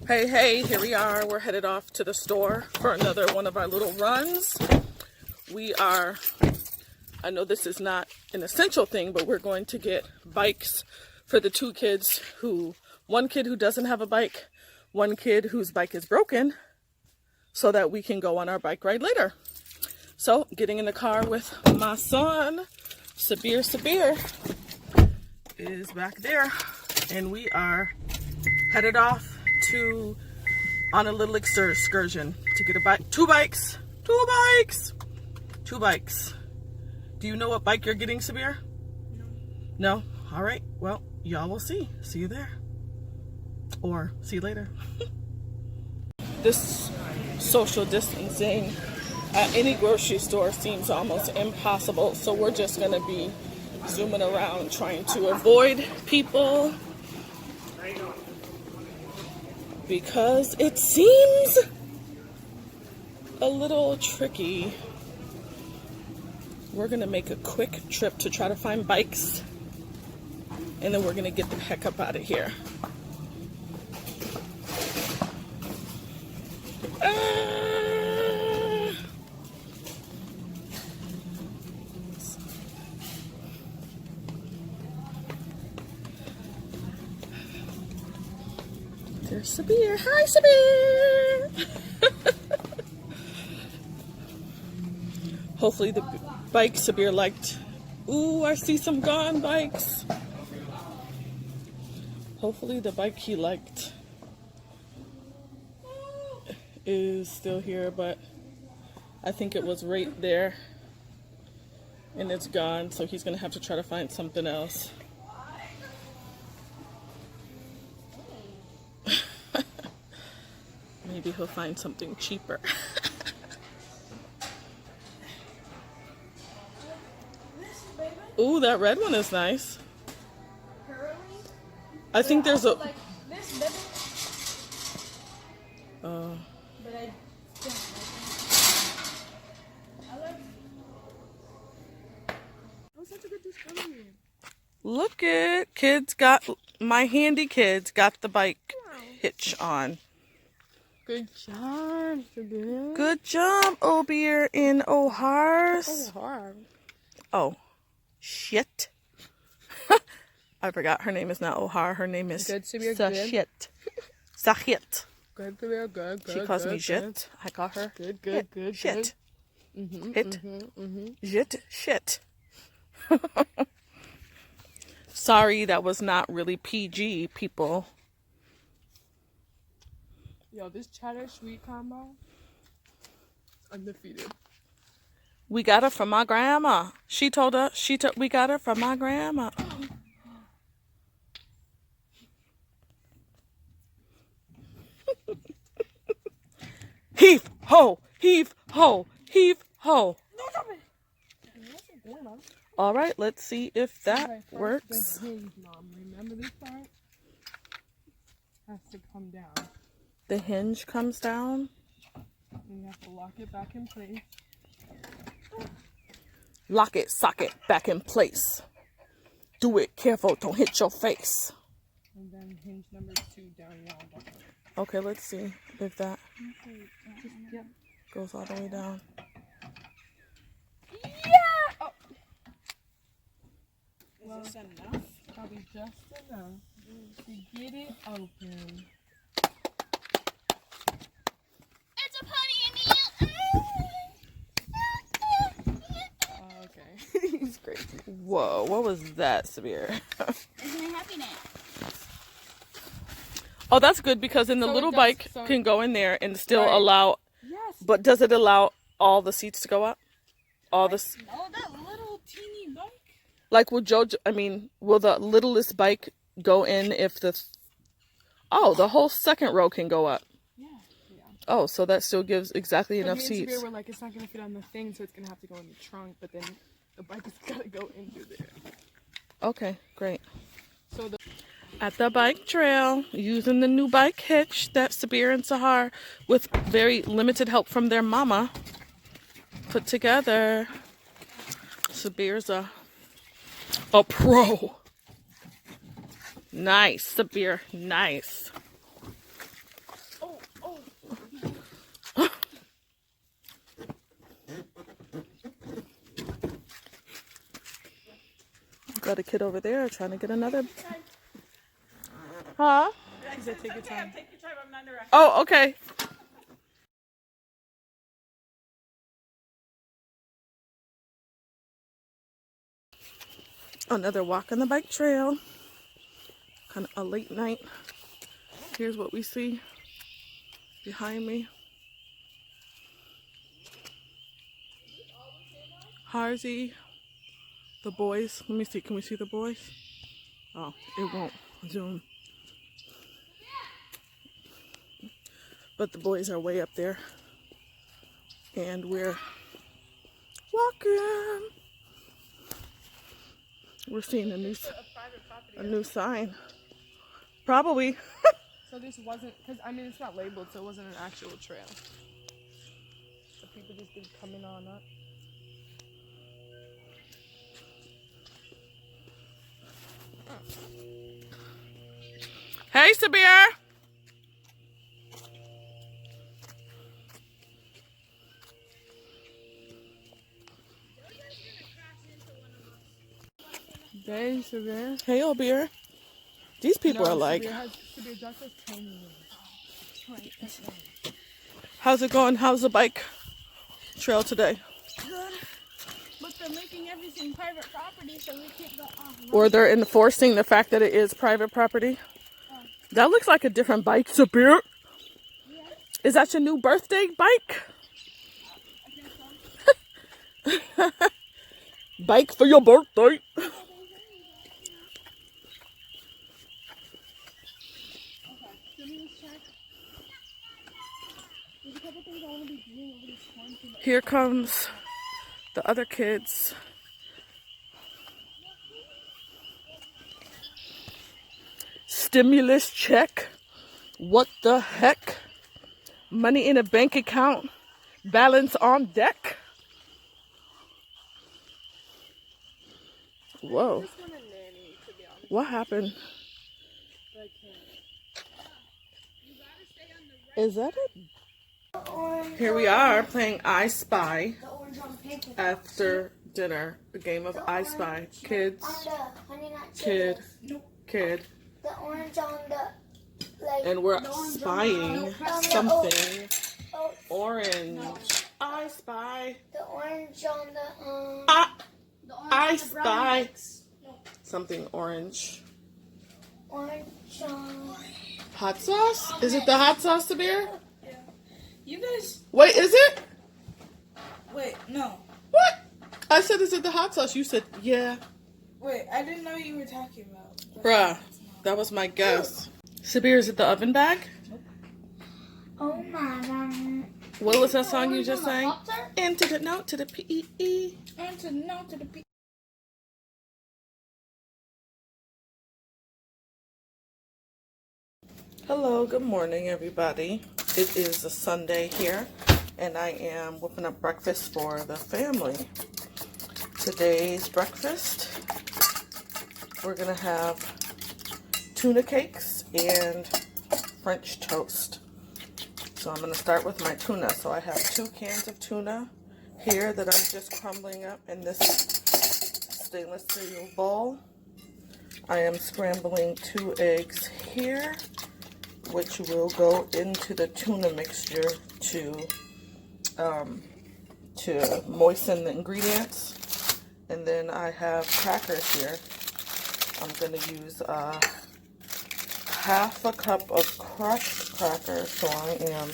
Hey, here we are. We're headed off to the store for another one of our little runs. I know this is not an essential thing, but we're going to get bikes for the two kids one kid who doesn't have a bike, one kid whose bike is broken, so that we can go on our bike ride later. So, getting in the car with my son, Sabir is back there, and we are headed off on a little excursion to get a bike. Two bikes. Do you know what bike you're getting, Sabir? No? All right. Well, y'all will see. See you there. Or see you later. This social distancing at any grocery store seems almost impossible, so we're just going to be zooming around trying to avoid people because it seems a little tricky. We're going to make a quick trip to try to find bikes, and then we're going to get the heck up out of here. There's Sabir. Hi, Sabir! Hopefully the bike Sabir liked. Ooh, I see some gone bikes. Hopefully the bike he liked is still here, but I think it was right there and it's gone, so he's gonna have to try to find something else. Maybe he'll find something cheaper. Ooh, that red one is nice. I think there's a... like this, baby. But I don't like it. I like... Oh, such a good discovery. Look at my handy kids got the bike hitch on. Good job, Sabir. Good job, Obeer in O'Hara's. Oh, shit. I forgot her name is not O'Hara. Her name is Good, Sabir, Sachit. Sachit. Good, Sabir, good. She calls me Jit. I call her Good. Shit. Mm-hmm, Hit. Jit. Shit. Sorry, that was not really PG, people. Yo, this cheddar sweet combo, undefeated. We got her from my grandma. She told us we got her from my grandma. Heave ho, heave ho, heave ho. All right, let's see if that works. Mom, remember this part? Has to come down. The hinge comes down. And you have to lock it back in place. Lock it, sock it, back in place. Do it, careful, don't hit your face. And then hinge number 2 down yonder. Okay, let's see if that Yep. goes all the way down. Yeah! Oh. Well, is this enough? Probably just enough to get it open. It's a pony in the... Okay. He's crazy. Whoa, what was that, Sabir? Isn't it happy now? Oh, that's good because then the So little it does- bike so- can go in there and still Right. allow. Yes. But does it allow all the seats to go up? All the No, that little teeny bike. like will the littlest bike go in if the whole second row can go up? Yeah. Oh, so that still gives exactly enough Me and seats. Sabir were like, it's not gonna fit on the thing, so it's gonna have to go in the trunk. But then the bike is gotta go into there. Okay, great. So At the bike trail, using the new bike hitch that Sabir and Sahar, with very limited help from their mama, put together. Sabir's a pro. Nice, Sabir, nice. Got a kid over there trying to get another. Huh? She said, take your time. Oh, okay. Another walk on the bike trail. Kind of a late night. Here's what we see behind me. Harzy, the boys. Let me see. Can we see the boys? Oh, it won't zoom. But the boys are way up there. And we're walking. We're seeing a new sign. Probably. So this wasn't, because I mean it's not labeled, so it wasn't an actual trail. So people just been coming on up. Hey, Sabir. Dang, Severe. Hey, Obir. These people No, are like, Severe just has training. how's it going? How's the bike trail today? Good. But they're making everything private property, so we can't go off. Or they're enforcing the fact that it is private property? That looks like a different bike, Sabir. Yeah. Is that your new birthday bike? I guess so. Bike for your birthday. Here comes the other kids. Stimulus check. What the heck? Money in a bank account. Balance on deck. Whoa. What happened? Is that it? Here we are playing I Spy after dinner. A game of I Spy. Kids, kid, kid. The orange on the, like, And we're spying something oh, orange. I spy. the orange on the, I spy something orange. orange on, Hot sauce? Is it the hot sauce, Sabir? You guys, Wait, is it? wait, no. What? I said, is it the hot sauce? You said, yeah. Wait, I didn't know what you were talking about. Bruh, that was my guess. Sabir, is it the oven bag? oh my god. What was that song you just sang? Into the note to the P-E-E. And to no to the people. Hello, good morning, everybody. It is a Sunday here, and I am whipping up breakfast for the family. Today's breakfast, we're gonna have tuna cakes and French toast. So I'm gonna start with my tuna. So I have 2 cans of tuna here that I'm just crumbling up in this stainless steel bowl. I am scrambling 2 eggs here, which will go into the tuna mixture to moisten the ingredients. And then I have crackers here. I'm going to use half a cup of crushed crackers. So I am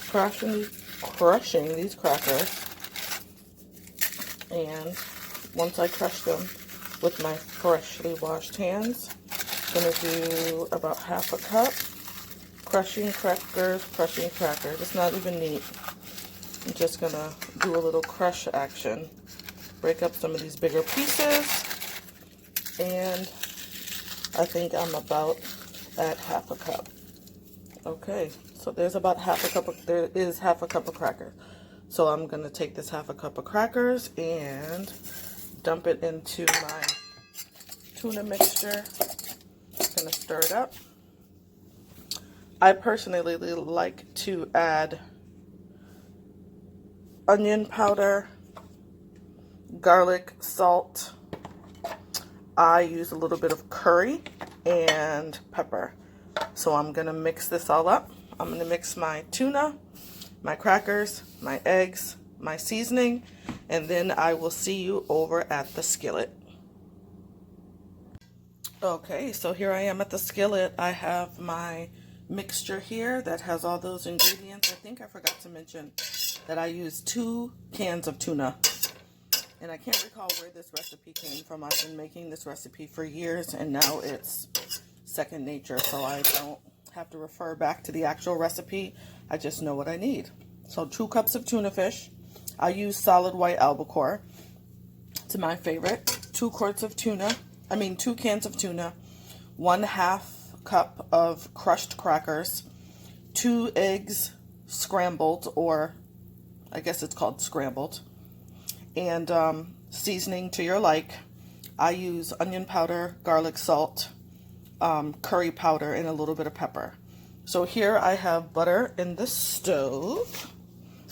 crushing these crackers. And once I crush them with my freshly washed hands, I'm going to do about half a cup. Crushing crackers. It's not even neat. I'm just going to do a little crush action. Break up some of these bigger pieces. And I think I'm about at half a cup. Okay, so there's about there is half a cup of crackers. So I'm going to take this half a cup of crackers and dump it into my tuna mixture. Going to stir it up. I personally like to add onion powder, garlic, salt, I use a little bit of curry and pepper. So I'm gonna mix this all up. I'm gonna mix my tuna, my crackers, my eggs, my seasoning, and then I will see you over at the skillet. Okay, so here I am at the skillet. I have my mixture here that has all those ingredients. I think I forgot to mention that I used 2 cans of tuna. And I can't recall where this recipe came from. I've been making this recipe for years, and now it's second nature, so I don't have to refer back to the actual recipe. I just know what I need. So 2 cups of tuna fish. I use solid white albacore. It's my favorite. 2 cans of tuna, 1/2 cup of crushed crackers, 2 eggs scrambled, or I guess it's called scrambled, and seasoning to your like. I use onion powder, garlic salt, curry powder, and a little bit of pepper. So here I have butter in the stove.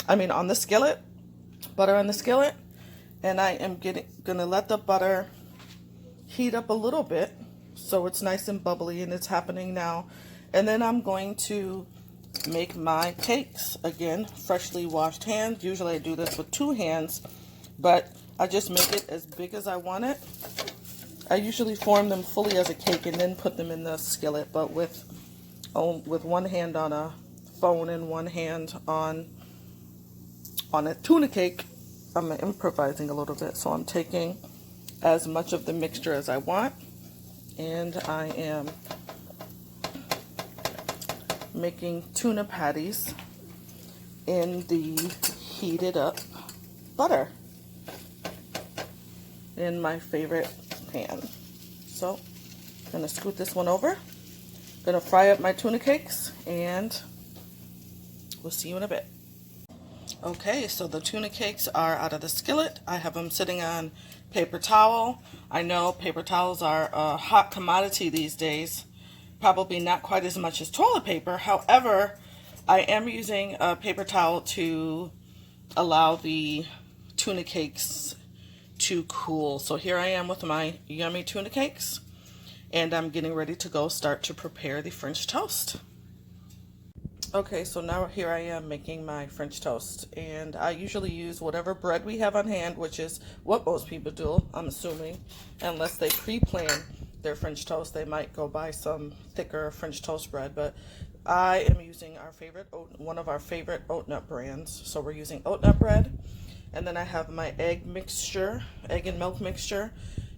On the skillet. Butter on the skillet. And I am gonna let the butter heat up a little bit so it's nice and bubbly, and it's happening now. And then I'm going to make my cakes. Again, freshly washed hands. Usually I do this with 2 hands, but I just make it as big as I want it. I usually form them fully as a cake and then put them in the skillet, but with 1 hand on a phone and 1 hand on a tuna cake, I'm improvising a little bit. So I'm taking as much of the mixture as I want, and I am making tuna patties in the heated up butter in my favorite pan. So I'm gonna scoot this one over. Gonna fry up my tuna cakes, and we'll see you in a bit. Okay, so the tuna cakes are out of the skillet. I have them sitting on paper towel. I know paper towels are a hot commodity these days. Probably not quite as much as toilet paper. However, I am using a paper towel to allow the tuna cakes to cool. So here I am with my yummy tuna cakes, and I'm getting ready to go start to prepare the French toast. Okay, so now here I am making my French toast, and I usually use whatever bread we have on hand, which is what most people do, I'm assuming, unless they pre-plan their French toast. They might go buy some thicker French toast bread, but I am using one of our favorite oat nut brands. So we're using oat nut bread, and then I have my egg and milk mixture.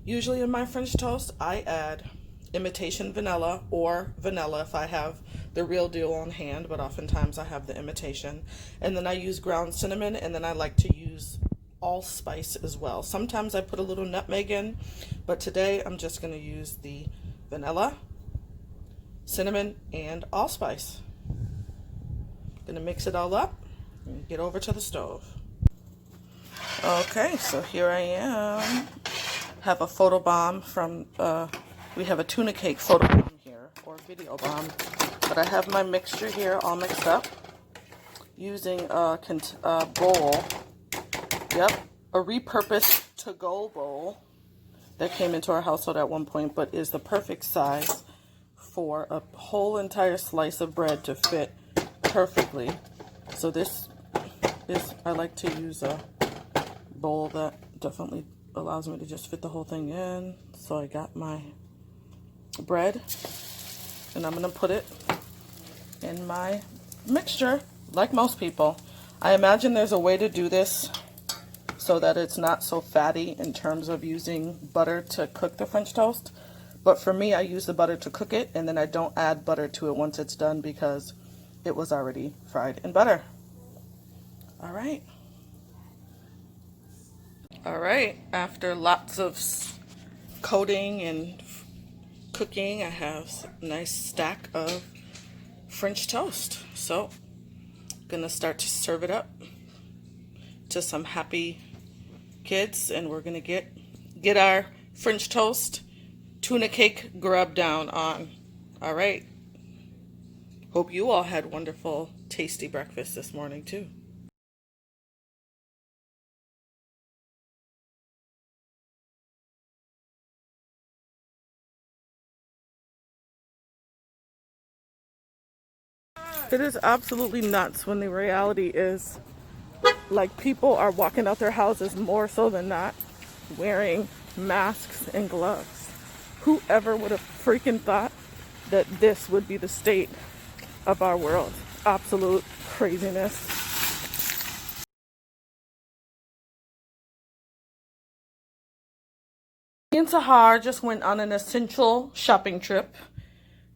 Usually in my French toast, I add imitation vanilla or vanilla if I have the real deal on hand, but oftentimes I have the imitation. And then I use ground cinnamon, and then I like to use allspice as well. Sometimes I put a little nutmeg in, but today I'm just going to use the vanilla, cinnamon, and allspice. Gonna mix it all up and get over to the stove. Okay, so here I am. Have a photobomb from we have a tuna cake photobomb here, or video bomb, but I have my mixture here all mixed up using a bowl. Yep, a repurposed to-go bowl that came into our household at one point, but is the perfect size for a whole entire slice of bread to fit perfectly. So this I like to use a bowl that definitely allows me to just fit the whole thing in. So I got my bread, and I'm gonna put it in my mixture like most people. I imagine there's a way to do this so that it's not so fatty in terms of using butter to cook the French toast. But for me, I use the butter to cook it, and then I don't add butter to it once it's done because it was already fried in butter. All right. All right, after lots of coating and cooking, I have a nice stack of French toast. So I'm gonna start to serve it up to some happy kids, and we're gonna get our French toast tuna cake grub down on. All right. Hope you all had wonderful, tasty breakfast this morning too. It is absolutely nuts when the reality is, like, people are walking out their houses more so than not wearing masks and gloves. Whoever would have freaking thought that this would be the state of our world? Absolute craziness. Me and Sahar just went on an essential shopping trip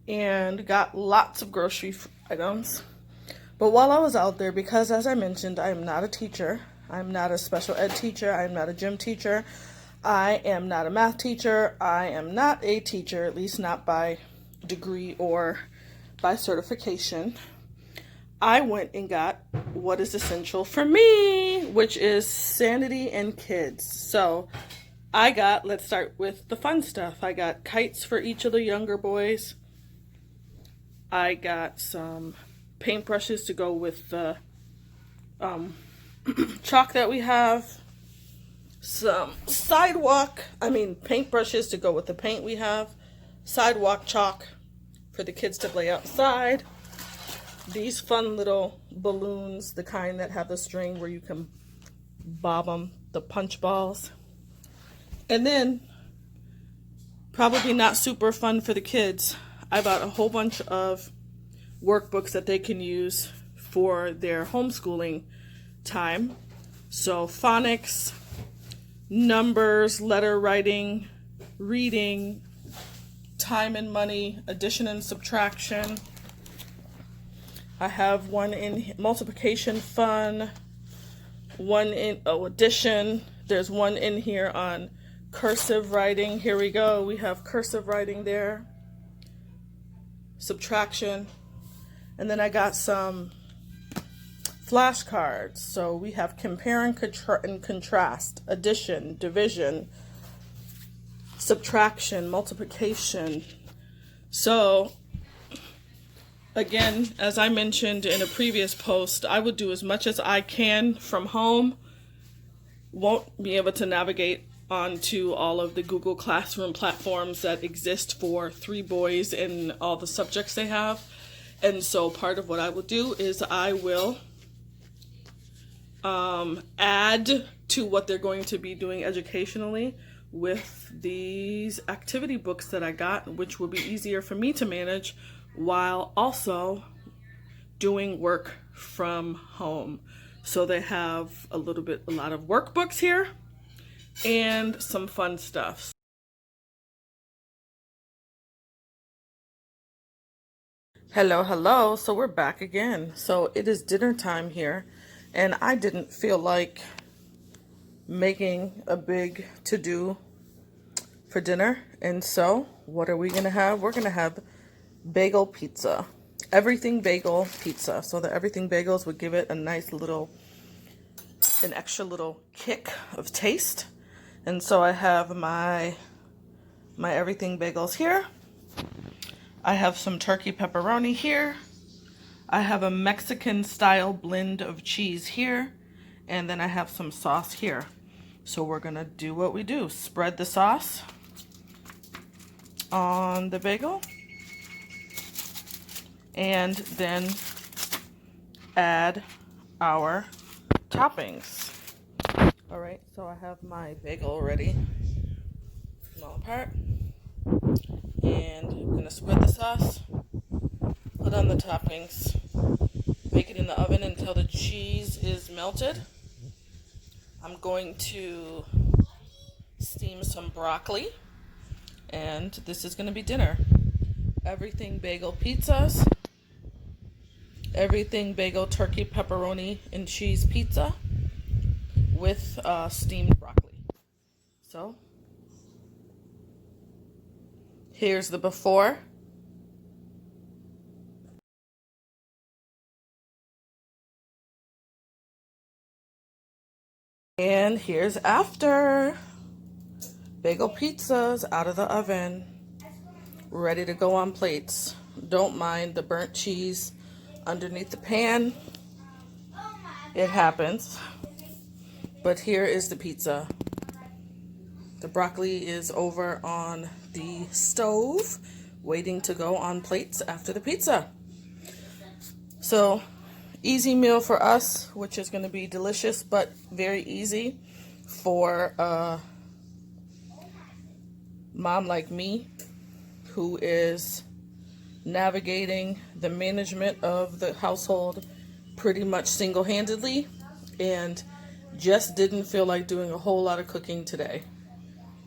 and got lots of grocery items. But while I was out there, because as I mentioned, I am not a teacher, I'm not a special ed teacher, I'm not a gym teacher, I am not a math teacher, I am not a teacher, at least not by degree or by certification. I went and got what is essential for me, which is sanity and kids. So I got, let's start with the fun stuff. I got kites for each of the younger boys. I got some paintbrushes to go with the chalk that we have. Some paintbrushes to go with the paint we have. Sidewalk chalk for the kids to play outside. These fun little balloons, the kind that have the string where you can bob them, the punch balls. And then, probably not super fun for the kids, I bought a whole bunch of workbooks that they can use for their homeschooling time. So phonics, numbers, letter writing, reading, time and money, addition and subtraction. I have one in multiplication fun, one in addition. There's one in here on cursive writing. Here we go. We have cursive writing there. Subtraction. And then I got some flashcards. So we have compare and contrast, addition, division, subtraction, multiplication. So again, as I mentioned in a previous post, I would do as much as I can from home. Won't be able to navigate onto all of the Google Classroom platforms that exist for 3 boys and all the subjects they have. And so part of what I will do is I will add to what they're going to be doing educationally with these activity books that I got, which will be easier for me to manage while also doing work from home. So they have a lot of workbooks here and some fun stuff. Hello. So we're back again. So it is dinner time here, and I didn't feel like making a big to-do for dinner. And so what are we gonna have? We're gonna have bagel pizza. Everything bagel pizza. So the everything bagels would give it a nice little, an extra little kick of taste. And so I have my everything bagels here. I have some turkey pepperoni here. I have a Mexican style blend of cheese here. And then I have some sauce here. So we're gonna do what we do. Spread the sauce on the bagel. And then add our toppings. All right, so I have my bagel ready, small apart, and I'm gonna spread the sauce, put on the toppings, bake it in the oven until the cheese is melted. I'm going to steam some broccoli, and this is gonna be dinner. Everything bagel pizzas, everything bagel turkey pepperoni and cheese pizza with steamed broccoli. So here's the before. And here's after. Bagel pizzas out of the oven, ready to go on plates. Don't mind the burnt cheese underneath the pan. It happens. But here is the pizza. The broccoli is over on the stove, waiting to go on plates after the pizza. So, easy meal for us, which is going to be delicious but very easy for a mom like me who is navigating the management of the household pretty much single-handedly and just didn't feel like doing a whole lot of cooking today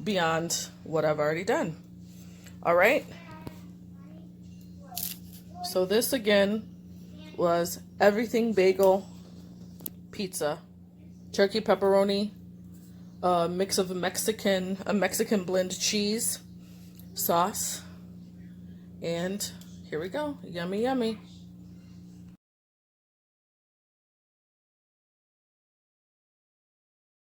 beyond what I've already done. All right. So this again was everything bagel pizza, turkey pepperoni, a mix of a Mexican blend cheese sauce, and here we go. Yummy, yummy.